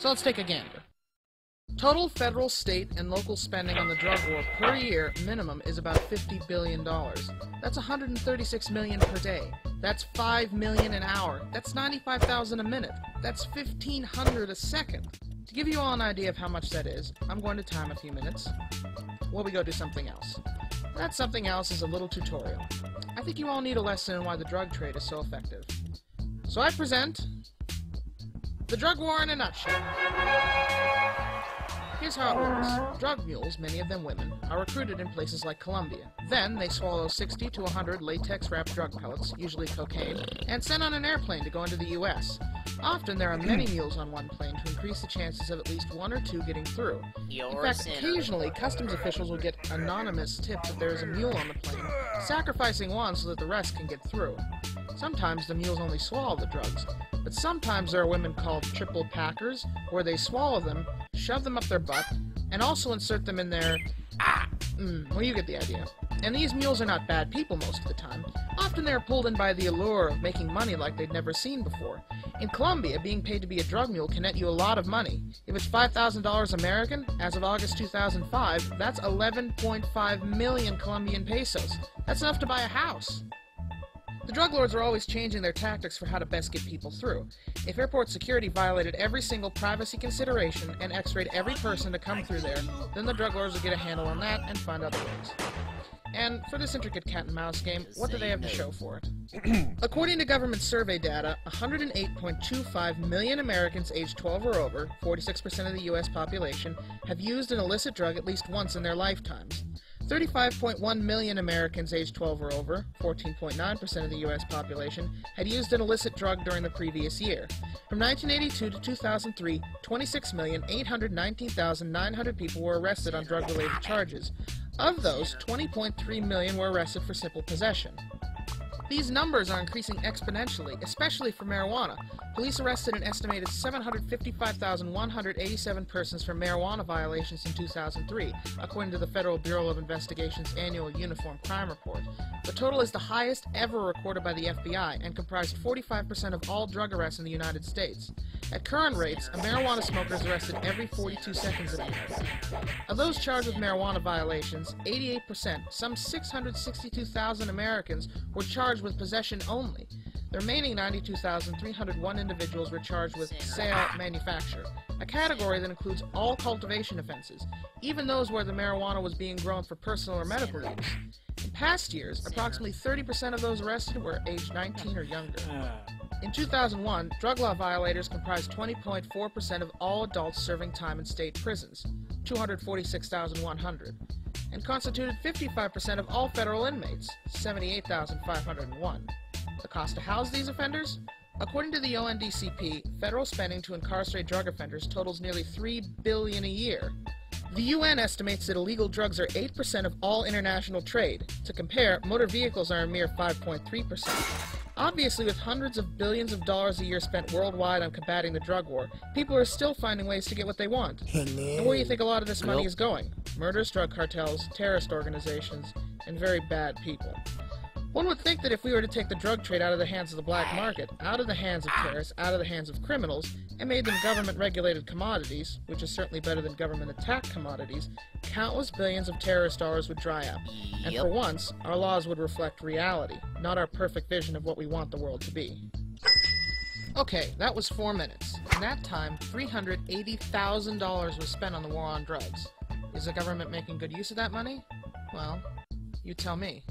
So let's take a gander. Total federal, state, and local spending on the drug war per year minimum is about $50 billion. That's $136 million per day. That's $5 million an hour. That's $95,000 a minute. That's $1,500 a second. To give you all an idea of how much that is, I'm going to time a few minutes while we go do something else. That something else is a little tutorial. I think you all need a lesson in why the drug trade is so effective. So I present the drug war in a nutshell. Here's how it works. Drug mules, many of them women, are recruited in places like Colombia. Then they swallow 60 to 100 latex-wrapped drug pellets, usually cocaine, and sent on an airplane to go into the U.S. Often there are many mules on one plane to increase the chances of at least one or two getting through. In fact, occasionally, customs officials will get anonymous tips that there is a mule on the plane, sacrificing one so that the rest can get through. Sometimes the mules only swallow the drugs, but sometimes there are women called triple packers, where they swallow them, shove them up their butt, and also insert them in their... well, you get the idea. And these mules are not bad people most of the time. Often they are pulled in by the allure of making money like they'd never seen before. In Colombia, being paid to be a drug mule can net you a lot of money. If it's $5,000 American, as of August 2005, that's 11.5 million Colombian pesos. That's enough to buy a house. The drug lords are always changing their tactics for how to best get people through. If airport security violated every single privacy consideration and x-rayed every person to come through there, then the drug lords would get a handle on that and find other ways. And for this intricate cat-and-mouse game, what do they have to show for it? According to government survey data, 108.25 million Americans aged 12 or over, 46% of the U.S. population, have used an illicit drug at least once in their lifetimes. 35.1 million Americans aged 12 or over, 14.9% of the U.S. population, had used an illicit drug during the previous year. From 1982 to 2003, 26,819,900 people were arrested on drug-related charges. Of those, 20.3 million were arrested for simple possession. These numbers are increasing exponentially, especially for marijuana. Police arrested an estimated 755,187 persons for marijuana violations in 2003, according to the Federal Bureau of Investigation's annual Uniform Crime Report. The total is the highest ever recorded by the FBI and comprised 45% of all drug arrests in the United States. At current rates, a marijuana smoker is arrested every 42 seconds in America. Of those charged with marijuana violations, 88%, some 662,000 Americans, were charged with possession only. The remaining 92,301 individuals were charged with sale, manufacture, a category that includes all cultivation offenses, even those where the marijuana was being grown for personal or medical use. In past years, approximately 30% of those arrested were aged 19 or younger. In 2001, drug law violators comprised 20.4% of all adults serving time in state prisons, 246,100, and constituted 55% of all federal inmates, 78,501. The cost to house these offenders? According to the ONDCP, federal spending to incarcerate drug offenders totals nearly $3 billion a year. The UN estimates that illegal drugs are 8% of all international trade. To compare, motor vehicles are a mere 5.3%. Obviously, with hundreds of billions of dollars a year spent worldwide on combating the drug war, people are still finding ways to get what they want. And where do you think a lot of this money is going? Murderous drug cartels, terrorist organizations, and very bad people. One would think that if we were to take the drug trade out of the hands of the black market, out of the hands of terrorists, out of the hands of criminals, and made them government-regulated commodities, which is certainly better than government-attacked commodities, countless billions of terrorist dollars would dry up. And for once, our laws would reflect reality, not our perfect vision of what we want the world to be. Okay, that was 4 minutes. In that time, $380,000 was spent on the war on drugs. Is the government making good use of that money? Well, you tell me.